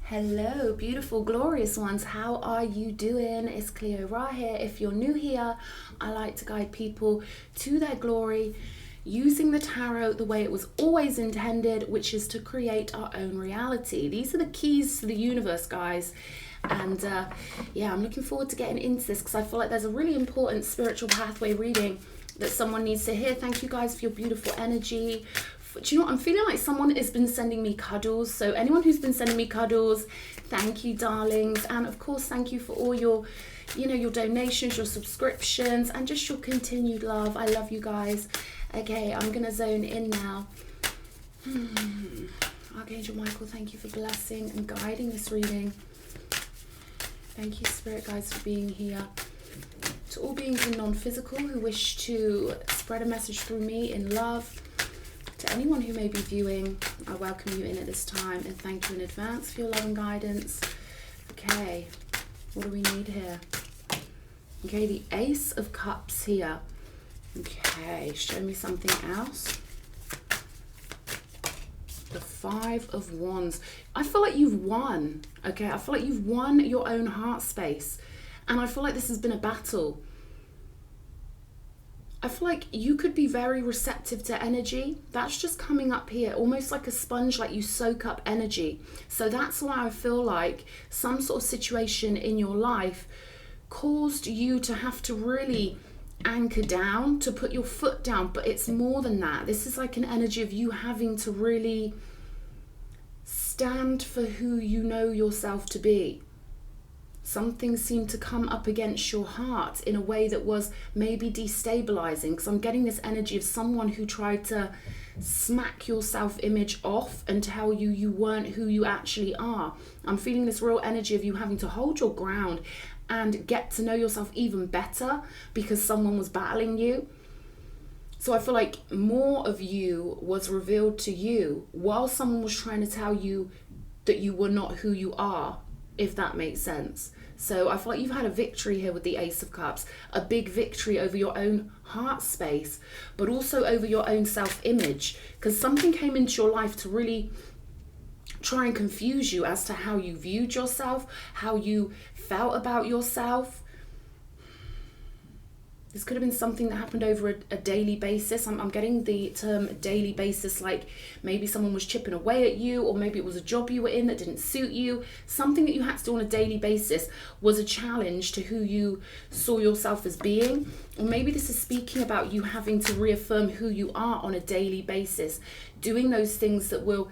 Hello, beautiful, glorious ones. How are you doing? It's Cleo Ra here. If you're new here, I like to guide people to their glory using the tarot the way it was always intended, which is to create our own reality. These are the keys to the universe, guys. And yeah, I'm looking forward to getting into this because I feel like there's a really important spiritual pathway reading that someone needs to hear. Thank you guys for your beautiful energy. Do you know what? I'm feeling like someone has been sending me cuddles. So anyone who's been sending me cuddles, thank you, darlings. And of course, thank you for all your, your donations, your subscriptions, and just your continued love. I love you guys. Okay, I'm going to zone in now. Archangel Michael, thank you for blessing and guiding this reading. Thank you, Spirit Guides, for being here. To all beings in non-physical who wish to spread a message through me in love, to anyone who may be viewing, I welcome you in at this time and thank you in advance for your love and guidance. Okay, what do we need here? Okay, the Ace of Cups here. Okay, show me something else. The Five of Wands. I feel like you've won, okay? I feel like you've won your own heart space. And I feel like this has been a battle. I feel like you could be very receptive to energy. That's just coming up here, almost like a sponge, like you soak up energy. So that's why I feel like some sort of situation in your life caused you to have to really anchor down, to put your foot down. But it's more than that. This is like an energy of you having to really stand for who you know yourself to be. Something seemed to come up against your heart in a way that was maybe destabilizing, because I'm getting this energy of someone who tried to smack your self-image off and tell you you weren't who you actually are. I'm feeling this real energy of you having to hold your ground and get to know yourself even better because someone was battling you. So I feel like more of you was revealed to you while someone was trying to tell you that you were not who you are, if that makes sense. So I feel like you've had a victory here with the Ace of Cups, a big victory over your own heart space, but also over your own self-image, because something came into your life to really try and confuse you as to how you viewed yourself, how you felt about yourself. This could have been something that happened over a daily basis. I'm getting the term daily basis, like maybe someone was chipping away at you, or maybe it was a job you were in that didn't suit you. Something that you had to do on a daily basis was a challenge to who you saw yourself as being. Or maybe this is speaking about you having to reaffirm who you are on a daily basis, doing those things that will,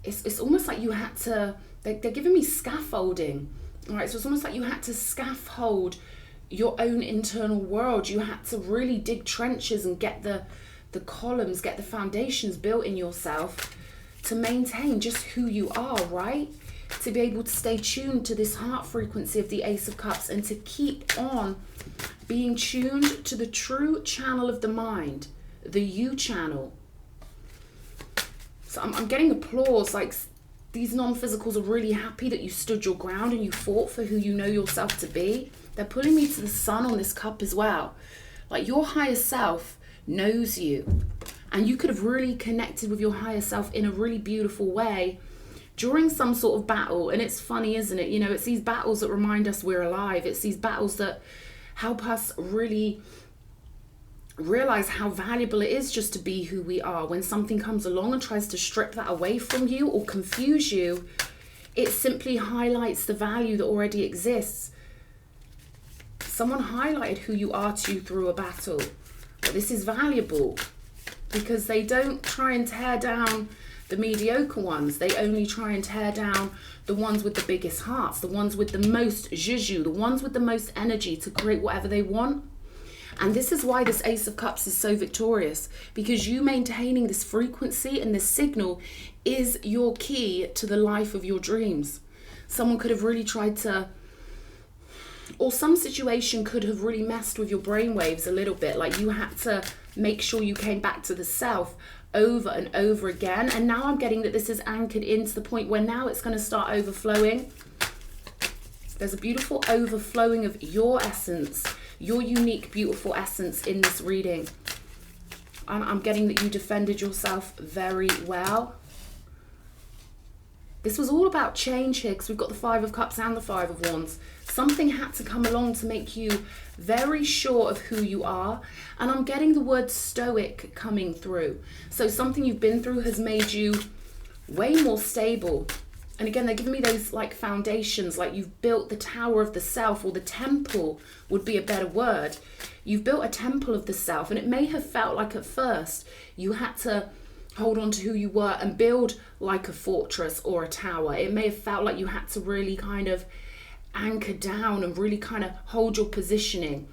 it's almost like you had to, they're giving me scaffolding. All right, so it's almost like you had to scaffold your own internal world. You had to really dig trenches and get the columns, get the foundations built in yourself to maintain just who you are, right? To be able to stay tuned to this heart frequency of the Ace of Cups and to keep on being tuned to the true channel of the mind, the you channel. So I'm getting applause, like these non-physicals are really happy that you stood your ground and you fought for who you know yourself to be. They're pulling me to the sun on this cup as well. Like your higher self knows you, and you could have really connected with your higher self in a really beautiful way during some sort of battle. And it's funny, isn't it? You know, it's these battles that remind us we're alive. It's these battles that help us really realize how valuable it is just to be who we are. When something comes along and tries to strip that away from you or confuse you, it simply highlights the value that already exists. Someone highlighted who you are to you through a battle. But this is valuable because they don't try and tear down the mediocre ones. They only try and tear down the ones with the biggest hearts, the ones with the most juju, the ones with the most energy to create whatever they want. And this is why this Ace of Cups is so victorious, because you maintaining this frequency and this signal is your key to the life of your dreams. Someone could have really tried to, or some situation could have really messed with your brainwaves a little bit. Like you had to make sure you came back to the self over and over again. And now I'm getting that this is anchored into the point where now it's going to start overflowing. There's a beautiful overflowing of your essence, your unique, beautiful essence in this reading. I'm getting that you defended yourself very well. This was all about change here, because we've got the Five of Cups and the Five of Wands. Something had to come along to make you very sure of who you are. And I'm getting the word stoic coming through. So something you've been through has made you way more stable. And again, they're giving me those like foundations, like you've built the tower of the self, or the temple would be a better word. You've built a temple of the self, and it may have felt like at first you had to hold on to who you were and build like a fortress or a tower. It may have felt like you had to really kind of anchor down and really kind of hold your positioning,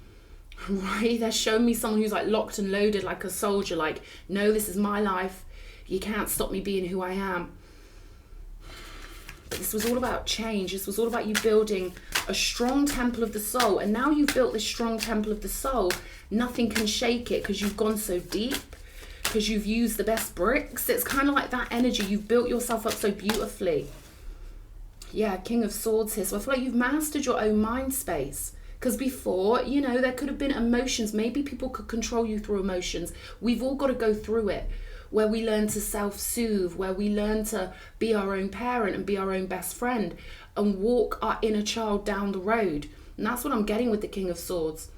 right? They're showing me someone who's like locked and loaded like a soldier, like, no, this is my life. You can't stop me being who I am. But this was all about change. This was all about you building a strong temple of the soul. And now you've built this strong temple of the soul, nothing can shake it, because you've gone so deep, because you've used the best bricks. It's kind of like that energy. You've built yourself up so beautifully. Yeah, King of Swords here. So I feel like you've mastered your own mind space. Because before, you know, there could have been emotions. Maybe people could control you through emotions. We've all got to go through it, where we learn to self-soothe, where we learn to be our own parent and be our own best friend and walk our inner child down the road. And that's what I'm getting with the King of Swords.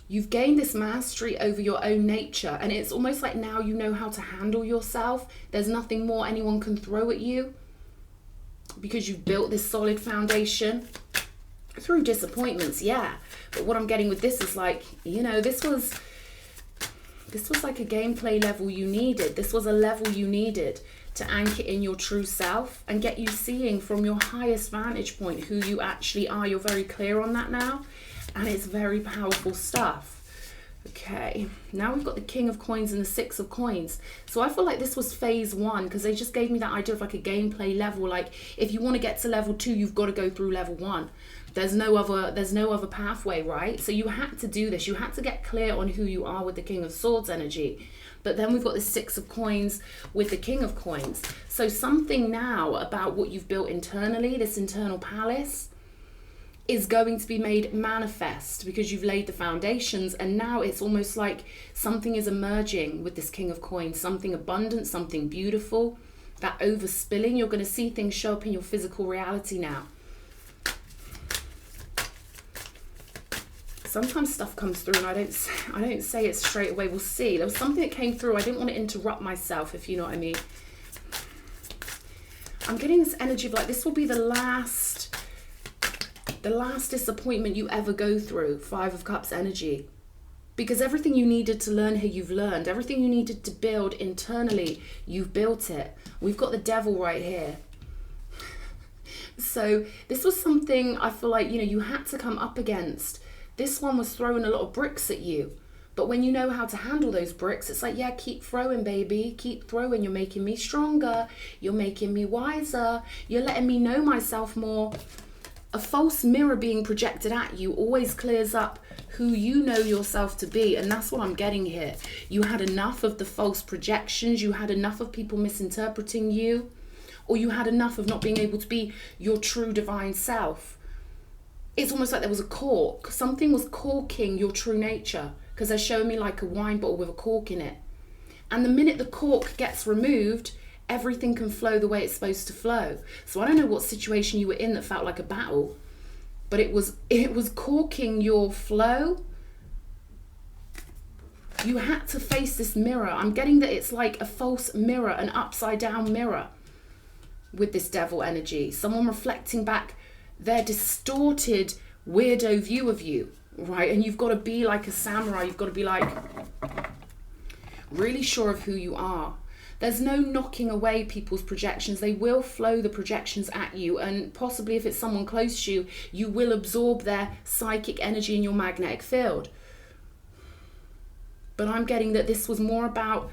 You've gained this mastery over your own nature, and it's almost like now you know how to handle yourself. There's nothing more anyone can throw at you, because you've built this solid foundation through disappointments, yeah. But what I'm getting with this is like, you know, this was like a gameplay level you needed. This was a level you needed to anchor in your true self and get you seeing from your highest vantage point who you actually are. You're very clear on that now, and it's very powerful stuff. Okay, now we've got the King of Coins and the Six of Coins. So I feel like this was phase one, because they just gave me that idea of like a gameplay level. Like if you want to get to level 2, you've got to go through level 1. There's no other pathway, right? So you had to do this. You had to get clear on who you are with the King of Swords energy. But then we've got the Six of Coins with the King of Coins. So something now about what you've built internally, this internal palace, is going to be made manifest, because you've laid the foundations, and now it's almost like something is emerging with this King of Coins, something abundant, something beautiful. That overspilling, you're going to see things show up in your physical reality now. Sometimes stuff comes through and I don't say it straight away. We'll see. There was something that came through. I didn't want to interrupt myself, if you know what I mean. I'm getting this energy of like this will be the last disappointment you ever go through. Five of Cups energy. Because everything you needed to learn here, you've learned. Everything you needed to build internally, you've built it. We've got the Devil right here. So this was something I feel like, you know, you had to come up against. This one was throwing a lot of bricks at you. But when you know how to handle those bricks, it's like, yeah, keep throwing, baby. Keep throwing. You're making me stronger. You're making me wiser. You're letting me know myself more. A false mirror being projected at you always clears up who you know yourself to be. And that's what I'm getting here. You had enough of the false projections. You had enough of people misinterpreting you. Or you had enough of not being able to be your true divine self. It's almost like there was a cork. Something was corking your true nature, because they're showing me like a wine bottle with a cork in it. And the minute the cork gets removed, everything can flow the way it's supposed to flow. So I don't know what situation you were in that felt like a battle, but it was corking your flow. You had to face this mirror. I'm getting that it's like a false mirror, an upside down mirror with this Devil energy. Someone reflecting back their distorted weirdo view of you, right? And you've got to be like a samurai. You've got to be like really sure of who you are. There's no knocking away people's projections. They will flow the projections at you, and possibly if it's someone close to you, you will absorb their psychic energy in your magnetic field. But I'm getting that this was more about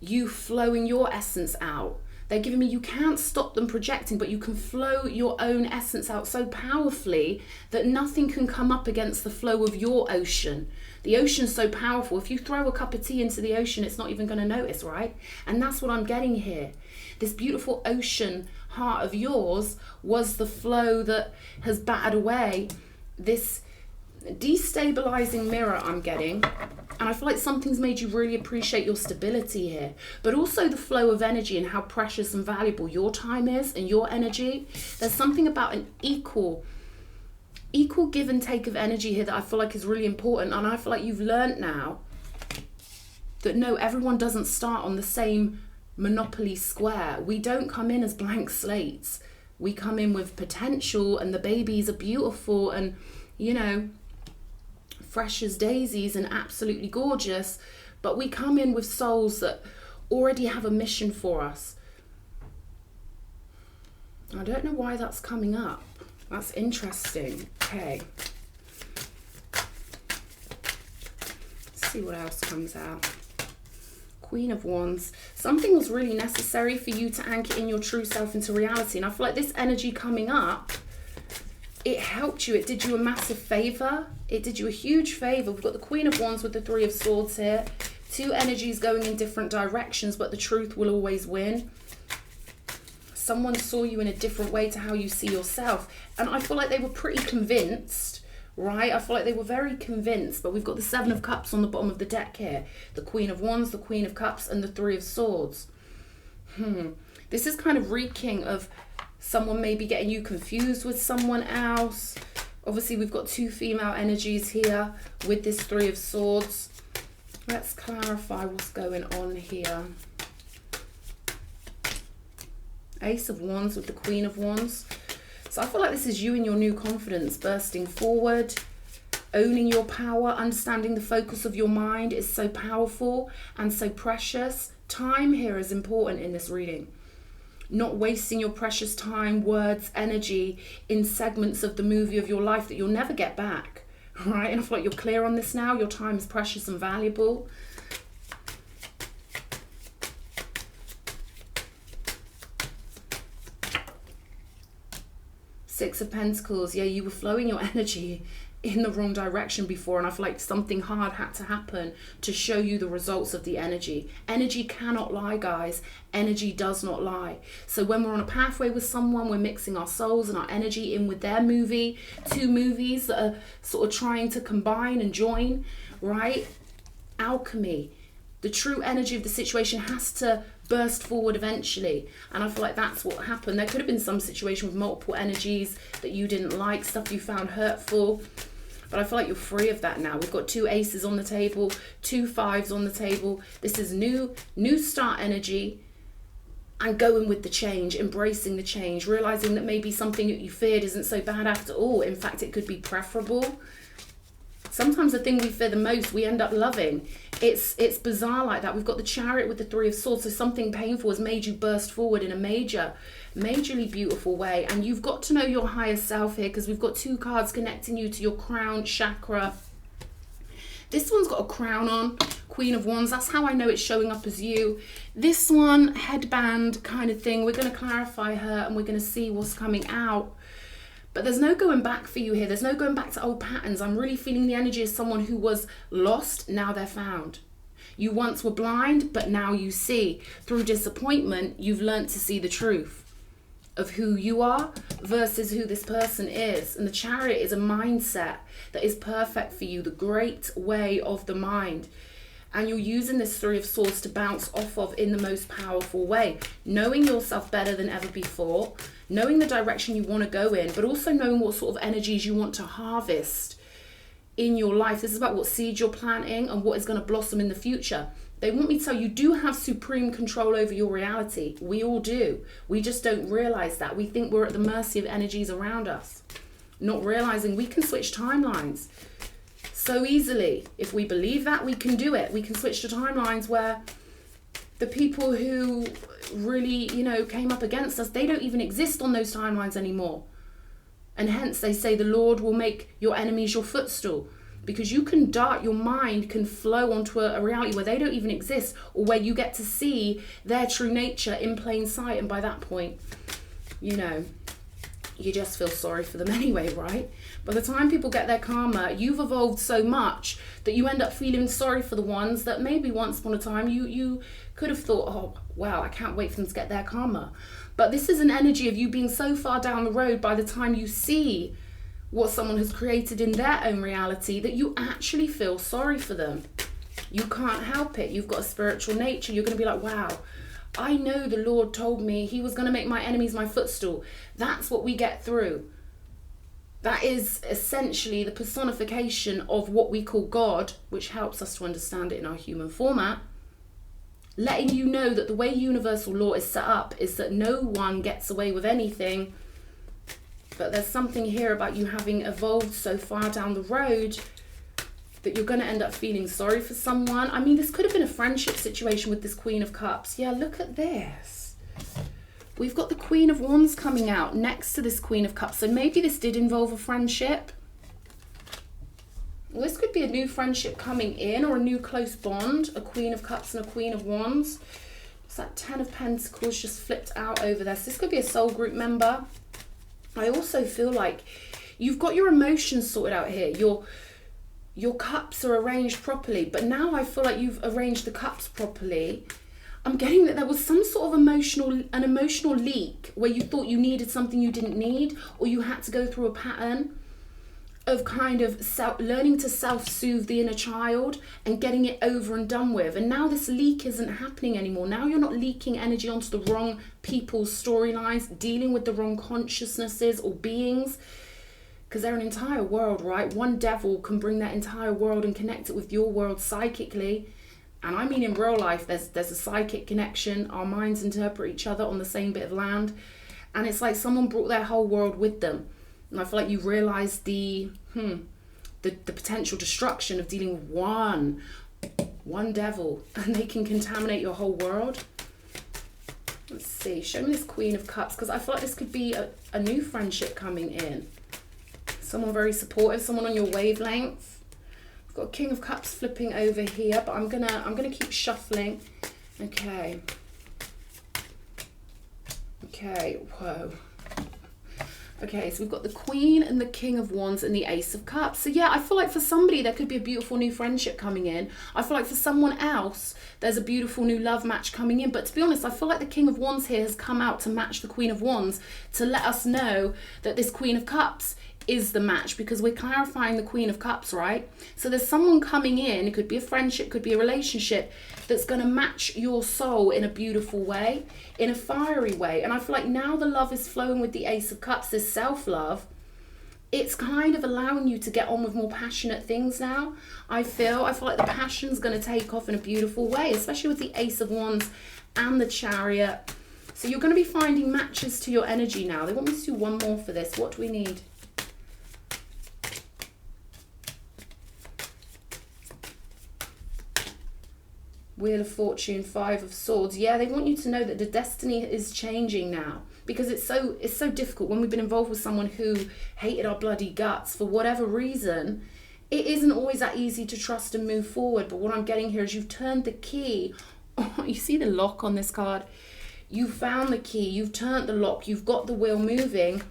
you flowing your essence out. They're giving me you can't stop them projecting, but you can flow your own essence out so powerfully that nothing can come up against the flow of your ocean. The ocean's so powerful. If you throw a cup of tea into the ocean, it's not even going to notice, right? And that's what I'm getting here. This beautiful ocean heart of yours was the flow that has battered away this destabilizing mirror I'm getting. And I feel like something's made you really appreciate your stability here, but also the flow of energy and how precious and valuable your time is and your energy. There's something about an equal give and take of energy here that I feel like is really important. And I feel like you've learned now that no, everyone doesn't start on the same Monopoly square. We don't come in as blank slates. We come in with potential, and the babies are beautiful and, you know, fresh as daisies and absolutely gorgeous, but we come in with souls that already have a mission for us. I don't know why that's coming up. That's interesting. Okay. Let's see what else comes out. Queen of Wands. Something was really necessary for you to anchor in your true self into reality. And I feel like this energy coming up, it helped you. It did you a massive favor. It did you a huge favor. We've got the Queen of Wands with the Three of Swords here. Two energies going in different directions, but the truth will always win. Someone saw you in a different way to how you see yourself. And I feel like they were pretty convinced, right? I feel like they were very convinced, but we've got the Seven of Cups on the bottom of the deck here. The Queen of Wands, the Queen of Cups, and the Three of Swords. This is kind of reeking of someone maybe getting you confused with someone else. Obviously, we've got two female energies here with this Three of Swords. Let's clarify what's going on here. Ace of Wands with the Queen of Wands. So I feel like this is you and your new confidence bursting forward, owning your power, understanding the focus of your mind is so powerful and so precious. Time here is important in this reading. Not wasting your precious time, words, energy in segments of the movie of your life that you'll never get back, right? And I feel like you're clear on this now. Your time is precious and valuable. Six of Pentacles. Yeah, you were flowing your energy in the wrong direction before, and I feel like something hard had to happen to show you the results of the energy. Energy cannot lie, guys. Energy does not lie. So when we're on a pathway with someone, we're mixing our souls and our energy in with their movie. Two movies that are sort of trying to combine and join, right? Alchemy. The true energy of the situation has to burst forward eventually, and I feel like that's what happened. There could have been some situation with multiple energies that you didn't like, stuff you found hurtful, but I feel like you're free of that now. We've got two aces on the table, two fives on the table. This is new start energy, and going with the change, embracing the change, realizing that maybe something that you feared isn't so bad after all. In fact, it could be preferable. Sometimes the thing we fear the most, we end up loving. It's bizarre like that. We've got the Chariot with the Three of Swords. So something painful has made you burst forward in a majorly beautiful way. And you've got to know your higher self here, because we've got two cards connecting you to your crown chakra. This one's got a crown on, Queen of Wands. That's how I know it's showing up as you. This one, headband kind of thing. We're going to clarify her and we're going to see what's coming out. But there's no going back for you here. There's no going back to old patterns. I'm really feeling the energy of someone who was lost, now they're found. You once were blind, but now you see. Through disappointment, you've learned to see the truth of who you are versus who this person is. And the Chariot is a mindset that is perfect for you, the great way of the mind. And you're using this Three of Swords to bounce off of in the most powerful way. Knowing yourself better than ever before, knowing the direction you want to go in, but also knowing what sort of energies you want to harvest in your life. This is about what seeds you're planting and what is going to blossom in the future. They want me to tell you, you do have supreme control over your reality. We all do. We just don't realize that. We think we're at the mercy of energies around us, not realizing we can switch timelines so easily. If we believe that, we can do it. We can switch to timelines where the people who really, came up against us, they don't even exist on those timelines anymore. And hence they say the Lord will make your enemies your footstool, because your mind can flow onto a reality where they don't even exist, or where you get to see their true nature in plain sight. And by that point, you just feel sorry for them anyway, right? By the time people get their karma, you've evolved so much that you end up feeling sorry for the ones that maybe once upon a time you could have thought, oh, wow, I can't wait for them to get their karma. But this is an energy of you being so far down the road, by the time you see what someone has created in their own reality, that you actually feel sorry for them. You can't help it. You've got a spiritual nature. You're going to be like, wow, I know the Lord told me he was going to make my enemies my footstool. That's what we get through. That is essentially the personification of what we call God, which helps us to understand it in our human format. Letting you know that the way universal law is set up is that no one gets away with anything. But there's something here about you having evolved so far down the road that you're going to end up feeling sorry for someone. I mean, this could have been a friendship situation with this Queen of Cups. Yeah, look at this. We've got the Queen of Wands coming out next to this Queen of Cups. So maybe this did involve a friendship. Well, this could be a new friendship coming in, or a new close bond. A Queen of Cups and a Queen of Wands. It's that 10 of Pentacles just flipped out over there. So this could be a soul group member. I also feel like you've got your emotions sorted out here. Your cups are arranged properly. But now I feel like you've arranged the cups properly. I'm getting that there was some sort of an emotional leak where you thought you needed something you didn't need, or you had to go through a pattern of kind of learning to self-soothe the inner child and getting it over and done with. And now this leak isn't happening anymore. Now you're not leaking energy onto the wrong people's storylines, dealing with the wrong consciousnesses or beings, because they're an entire world, right? One devil can bring that entire world and connect it with your world psychically. And I mean in real life, there's a psychic connection. Our minds interpret each other on the same bit of land. And it's like someone brought their whole world with them. And I feel like you realise the potential destruction of dealing with one devil, and they can contaminate your whole world. Let's see, show me this Queen of Cups, because I feel like this could be a new friendship coming in. Someone very supportive, someone on your wavelength. I've got King of Cups flipping over here, but I'm gonna keep shuffling. Okay. Okay, whoa. Okay, so we've got the Queen and the King of Wands and the Ace of Cups. So yeah, I feel like for somebody, there could be a beautiful new friendship coming in. I feel like for someone else, there's a beautiful new love match coming in. But to be honest, I feel like the King of Wands here has come out to match the Queen of Wands, to let us know that this Queen of Cups is the match, because we're clarifying the Queen of Cups, right? So there's someone coming in, it could be a friendship, could be a relationship, that's going to match your soul in a beautiful way, in a fiery way. And I feel like now the love is flowing with the Ace of Cups, this self-love. It's kind of allowing you to get on with more passionate things now. I feel like the passion's going to take off in a beautiful way, especially with the Ace of Wands and the Chariot. So you're going to be finding matches to your energy now. They want me to do one more for this. What do we need? Wheel of Fortune, Five of Swords. Yeah, they want you to know that the destiny is changing now, because it's so difficult when we've been involved with someone who hated our bloody guts for whatever reason. It isn't always that easy to trust and move forward. But what I'm getting here is you've turned the key. Oh, you see the lock on this card? You found the key, you've turned the lock, you've got the wheel moving.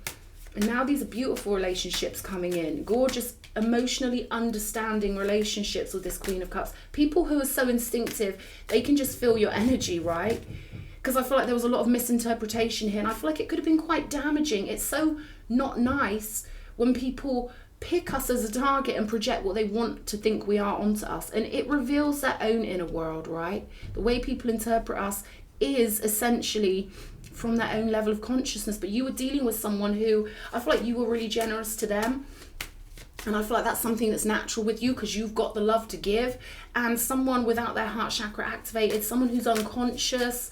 And now these are beautiful relationships coming in. Gorgeous, emotionally understanding relationships with this Queen of Cups. People who are so instinctive, they can just feel your energy, right? Because I feel like there was a lot of misinterpretation here, and I feel like it could have been quite damaging. It's so not nice when people pick us as a target and project what they want to think we are onto us. And it reveals their own inner world, right? The way people interpret us is essentially from their own level of consciousness. But you were dealing with someone who, I feel like you were really generous to them. And I feel like that's something that's natural with you, because you've got the love to give. And someone without their heart chakra activated, someone who's unconscious,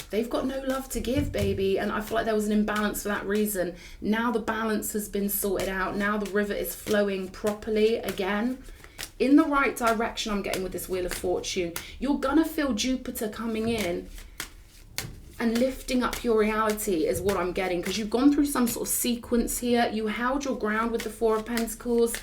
they've got no love to give, baby. And I feel like there was an imbalance for that reason. Now the balance has been sorted out. Now the river is flowing properly again, in the right direction. I'm getting with this Wheel of Fortune. You're gonna feel Jupiter coming in and lifting up your reality is what I'm getting, because you've gone through some sort of sequence here. You held your ground with the Four of Pentacles,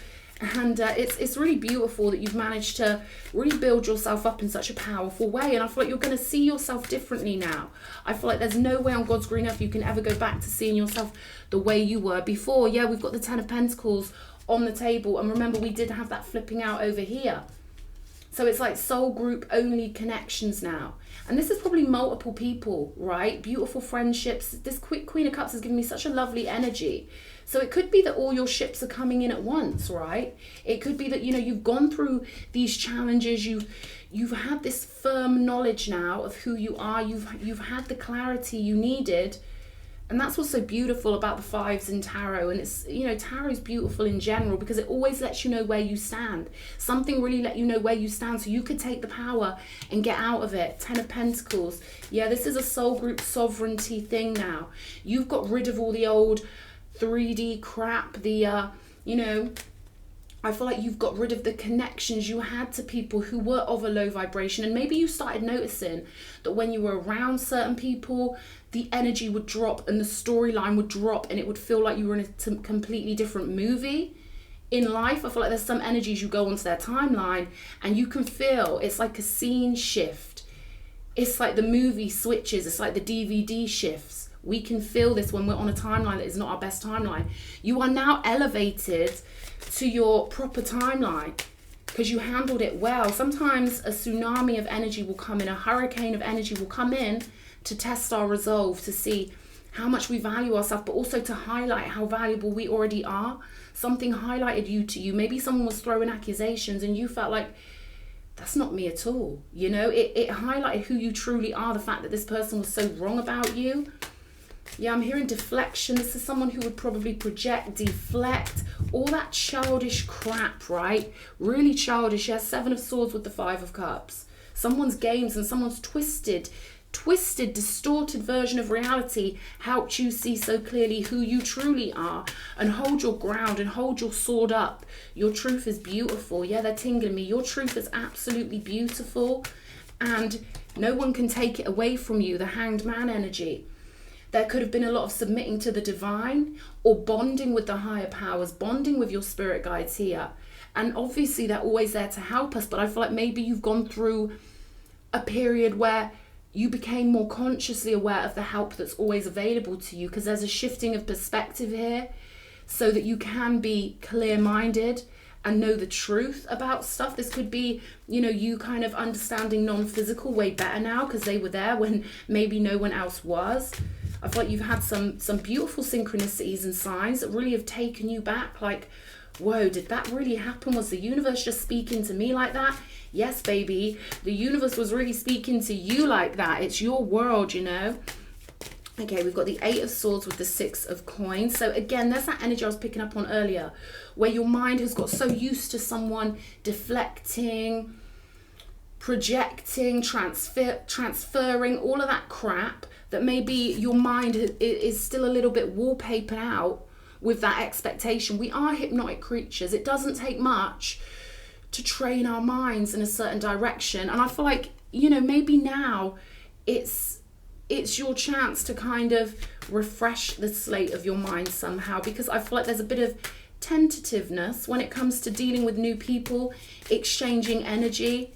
and it's really beautiful that you've managed to really build yourself up in such a powerful way. And I feel like you're going to see yourself differently now. I feel like there's no way on God's green earth you can ever go back to seeing yourself the way you were before. Yeah, we've got the Ten of Pentacles on the table, and remember, we did have that flipping out over here. So it's like soul group only connections now. And this is probably multiple people, right? Beautiful friendships. This Queen of Cups has given me such a lovely energy. So it could be that all your ships are coming in at once, right? It could be that, you know, you've gone through these challenges. You've had this firm knowledge now of who you are. You've had the clarity you needed. And that's what's so beautiful about the fives in tarot. And it's, you know, tarot's beautiful in general because it always lets you know where you stand. Something really let you know where you stand so you could take the power and get out of it. 10 of Pentacles. Yeah, this is a soul group sovereignty thing now. You've got rid of all the old 3D crap, the, you know, I feel like you've got rid of the connections you had to people who were of a low vibration. And maybe you started noticing that when you were around certain people, the energy would drop and the storyline would drop and it would feel like you were in a completely different movie in life. I feel like there's some energies you go onto their timeline and you can feel it's like a scene shift. It's like the movie switches. It's like the DVD shifts. We can feel this when we're on a timeline that is not our best timeline. You are now elevated to your proper timeline because you handled it well. Sometimes a tsunami of energy will come in, a hurricane of energy will come in to test our resolve, to see how much we value ourselves, but also to highlight how valuable we already are. Something highlighted you to you. Maybe someone was throwing accusations and you felt like, that's not me at all. You know, it highlighted who you truly are, the fact that this person was so wrong about you. Yeah, I'm hearing deflection. This is someone who would probably project, deflect, all that childish crap, right? Really childish. Yeah, 7 of Swords with the 5 of Cups. Someone's games and someone's twisted, distorted version of reality helped you see so clearly who you truly are and hold your ground and hold your sword up. Your truth is beautiful. Yeah, they're tingling me. Your truth is absolutely beautiful and no one can take it away from you. The Hanged Man energy. There could have been a lot of submitting to the divine or bonding with the higher powers, bonding with your spirit guides here. And obviously they're always there to help us, but I feel like maybe you've gone through a period where you became more consciously aware of the help that's always available to you, because there's a shifting of perspective here so that you can be clear-minded and know the truth about stuff. This could be, you know, you kind of understanding non-physical way better now because they were there when maybe no one else was. I feel like you've had some beautiful synchronicities and signs that really have taken you back. Like, whoa, did that really happen? Was the universe just speaking to me like that? Yes, baby. The universe was really speaking to you like that. It's your world, you know. Okay, we've got the 8 of Swords with the 6 of Coins. So again, there's that energy I was picking up on earlier, where your mind has got so used to someone deflecting, projecting, transferring, all of that crap, that maybe your mind is still a little bit wallpapered out with that expectation. We are hypnotic creatures. It doesn't take much to train our minds in a certain direction. And I feel like, you know, maybe now it's your chance to kind of refresh the slate of your mind somehow, because I feel like there's a bit of tentativeness when it comes to dealing with new people, exchanging energy.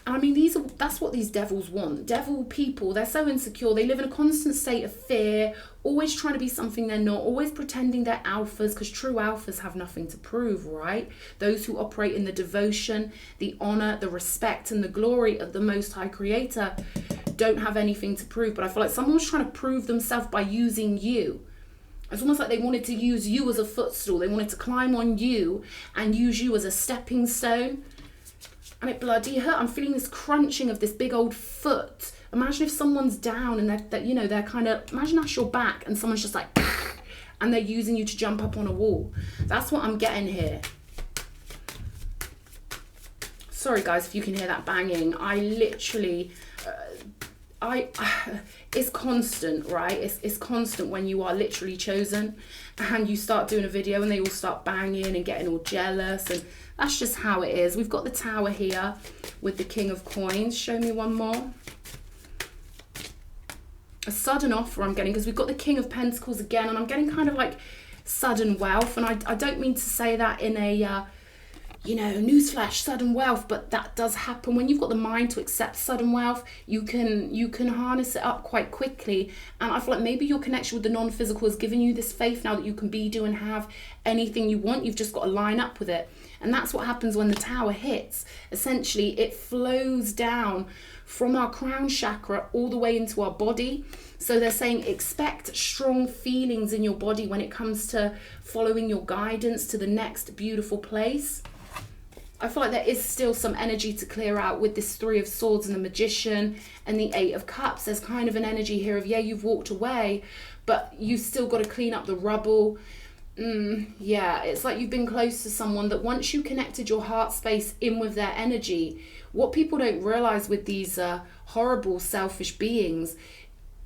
I mean, that's what these devils want. Devil people, they're so insecure. They live in a constant state of fear, always trying to be something they're not, always pretending they're alphas, because true alphas have nothing to prove, right? Those who operate in the devotion, the honor, the respect, and the glory of the Most High Creator don't have anything to prove. But I feel like someone was trying to prove themselves by using you. It's almost like they wanted to use you as a footstool. They wanted to climb on you and use you as a stepping stone. And it bloody hurt. I'm feeling this crunching of this big old foot. Imagine if someone's down and they're kind of, imagine that's your back and someone's just like, and they're using you to jump up on a wall. That's what I'm getting here. Sorry guys if you can hear that banging. I literally, it's constant, right? It's constant when you are literally chosen and you start doing a video and they all start banging and getting all jealous, and that's just how it is. We've got the Tower here with the King of Coins. Show me one more. A sudden offer I'm getting, because we've got the King of Pentacles again, and I'm getting kind of like sudden wealth, and I don't mean to say that in a you know, newsflash, sudden wealth, but that does happen. When you've got the mind to accept sudden wealth, you can harness it up quite quickly. And I feel like maybe your connection with the non-physical has given you this faith now that you can be, do, and have anything you want. You've just got to line up with it. And that's what happens when the tower hits. Essentially, it flows down from our crown chakra all the way into our body. So they're saying expect strong feelings in your body when it comes to following your guidance to the next beautiful place. I feel like there is still some energy to clear out with this Three of Swords and the Magician and the Eight of Cups. There's kind of an energy here of, yeah, you've walked away, but you've still got to clean up the rubble. Yeah, it's like you've been close to someone that once you connected your heart space in with their energy, what people don't realize with these horrible, selfish beings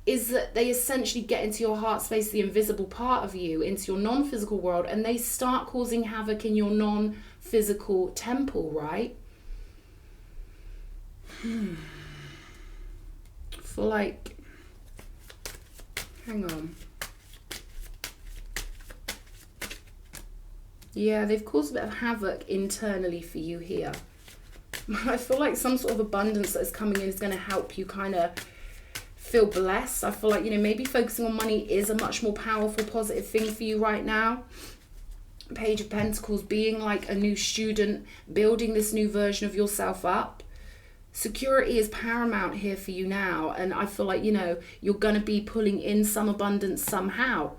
is that they essentially get into your heart space, the invisible part of you, into your non-physical world, and they start causing havoc in your non-physical temple, right? For like, hang on. Yeah, they've caused a bit of havoc internally for you here. I feel like some sort of abundance that is coming in is going to help you kind of feel blessed. I feel like, you know, maybe focusing on money is a much more powerful, positive thing for you right now. Page of Pentacles, being like a new student, building this new version of yourself up. Security is paramount here for you now. And I feel like, you know, you're going to be pulling in some abundance somehow.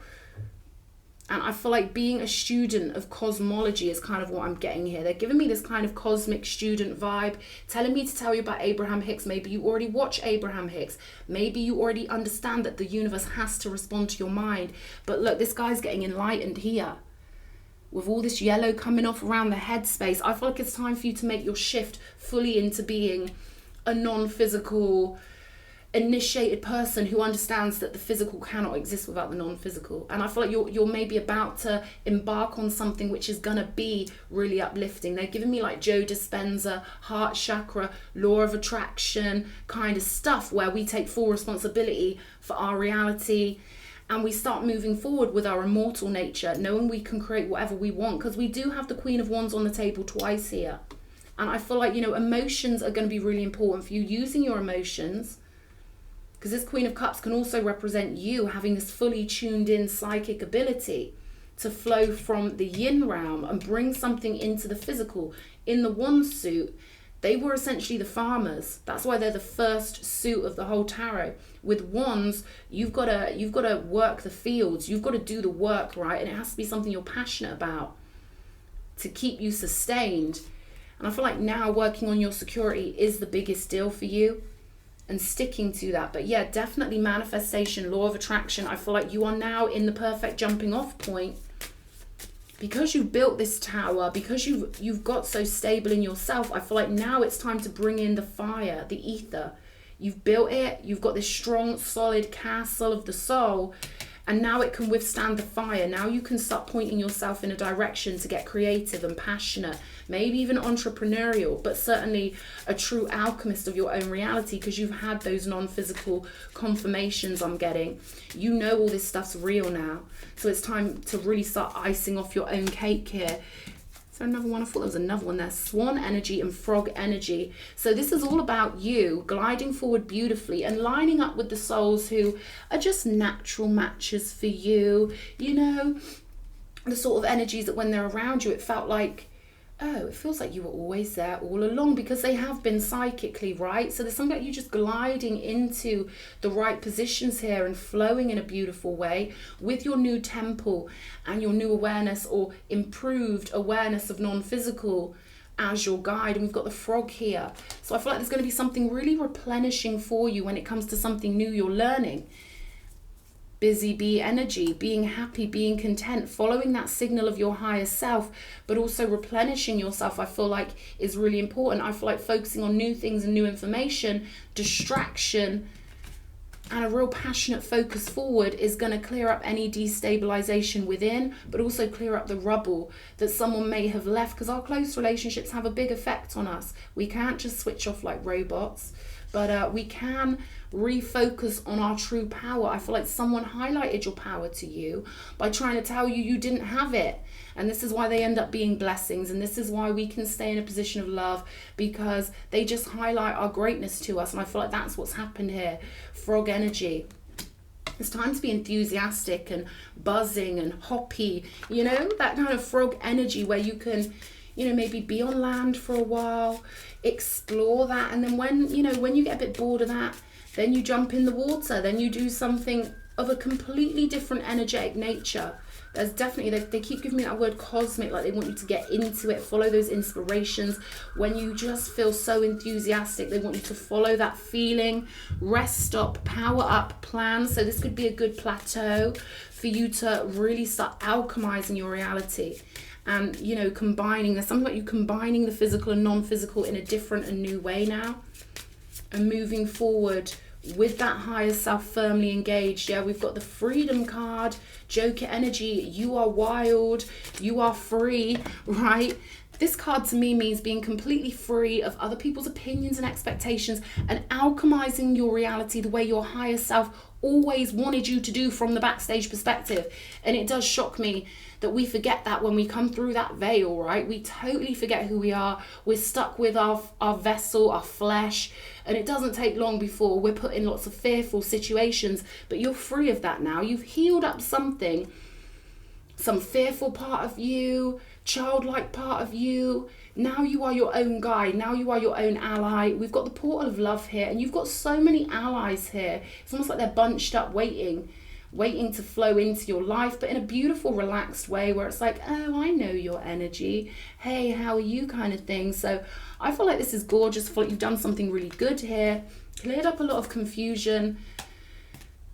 And I feel like being a student of cosmology is kind of what I'm getting here. They're giving me this kind of cosmic student vibe, telling me to tell you about Abraham Hicks. Maybe you already watch Abraham Hicks. Maybe you already understand that the universe has to respond to your mind. But look, this guy's getting enlightened here. With all this yellow coming off around the headspace, I feel like it's time for you to make your shift fully into being a non-physical initiated person who understands that the physical cannot exist without the non-physical. And I feel like you're maybe about to embark on something which is going to be really uplifting. They're giving me like Joe Dispenza, heart chakra, law of attraction kind of stuff, where we take full responsibility for our reality and we start moving forward with our immortal nature, knowing we can create whatever we want, because we do have the Queen of Wands on the table twice here. And I feel like, you know, emotions are going to be really important for you, using your emotions. Because this Queen of Cups can also represent you having this fully tuned in psychic ability to flow from the yin realm and bring something into the physical. In the Wand suit, they were essentially the farmers. That's why they're the first suit of the whole tarot. With wands, you've got to work the fields. You've got to do the work, right? And it has to be something you're passionate about to keep you sustained. And I feel like now working on your security is the biggest deal for you, and sticking to that. But yeah, definitely manifestation, law of attraction. I feel like you are now in the perfect jumping off point, because you've built this tower, because you've got so stable in yourself. I feel like now it's time to bring in the fire, the ether. You've built it, you've got this strong, solid castle of the soul, and now it can withstand the fire. Now you can start pointing yourself in a direction to get creative and passionate, maybe even entrepreneurial, but certainly a true alchemist of your own reality, because you've had those non-physical confirmations I'm getting. You know all this stuff's real now. So it's time to really start icing off your own cake here. Is there another one? I thought there was another one there. Swan energy and frog energy. So this is all about you gliding forward beautifully and lining up with the souls who are just natural matches for you. You know, the sort of energies that when they're around you, it felt like, oh, it feels like you were always there all along, because they have been psychically, right? So there's something about you just gliding into the right positions here and flowing in a beautiful way with your new temple and your new awareness, or improved awareness of non-physical as your guide. And we've got the frog here. So I feel like there's going to be something really replenishing for you when it comes to something new you're learning. Busy bee energy, being happy, being content, following that signal of your higher self, but also replenishing yourself, I feel like is really important. I feel like focusing on new things and new information, distraction, and a real passionate focus forward is going to clear up any destabilization within, but also clear up the rubble that someone may have left, because our close relationships have a big effect on us. We can't just switch off like robots. but we can refocus on our true power. I feel like someone highlighted your power to you by trying to tell you you didn't have it. And this is why they end up being blessings. And this is why we can stay in a position of love, because they just highlight our greatness to us. And I feel like that's what's happened here. Frog energy. It's time to be enthusiastic and buzzing and hoppy, you know, that kind of frog energy where you can, you know, maybe be on land for a while, explore that. And then when you get a bit bored of that, then you jump in the water, then you do something of a completely different energetic nature. There's definitely, they keep giving me that word cosmic, like they want you to get into it, follow those inspirations. When you just feel so enthusiastic, they want you to follow that feeling, rest, stop, power up, plan. So this could be a good plateau for you to really start alchemizing your reality. And, you know, there's something about you combining the physical and non-physical in a different and new way now. And moving forward with that higher self firmly engaged. Yeah, we've got the freedom card, Joker energy. You are wild, you are free, right? This card to me means being completely free of other people's opinions and expectations and alchemizing your reality the way your higher self always wanted you to do from the backstage perspective. And it does shock me that we forget that when we come through that veil, right? We totally forget who we are. We're stuck with our vessel, our flesh, and it doesn't take long before we're put in lots of fearful situations. But you're free of that now. You've healed up something, some fearful part of you, childlike part of you. Now you are your own guide. Now you are your own ally. We've got the portal of love here, and you've got so many allies here. It's almost like they're bunched up waiting to flow into your life, but in a beautiful, relaxed way where it's like, oh, I know your energy. Hey, how are you, kind of thing. So I feel like this is gorgeous. I feel like you've done something really good here. Cleared up a lot of confusion.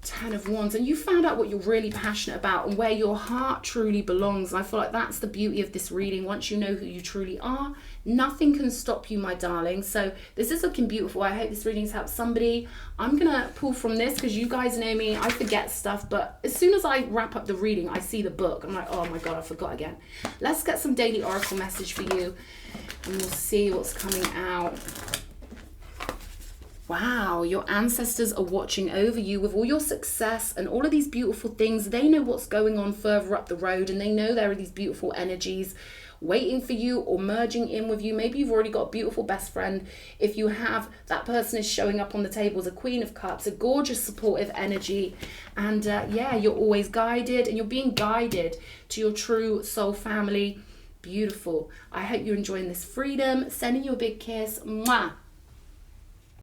10 of Wands, and you found out what you're really passionate about and where your heart truly belongs. And I feel like that's the beauty of this reading. Once you know who you truly are, nothing can stop you, my darling. So this is looking beautiful. I hope this reading's helped somebody. I'm gonna pull from this because you guys know me, I forget stuff, but as soon as I wrap up the reading, I see the book. I'm like, oh my god, I forgot again. Let's get some daily oracle message for you and we'll see what's coming out. Wow, your ancestors are watching over you with all your success and all of these beautiful things. They know what's going on further up the road, and they know there are these beautiful energies waiting for you or merging in with you. Maybe you've already got a beautiful best friend. If you have, that person is showing up on the table as a Queen of Cups, a gorgeous supportive energy. And yeah, you're always guided, and you're being guided to your true soul family. Beautiful. I hope you're enjoying this freedom. Sending you a big kiss. Mwah.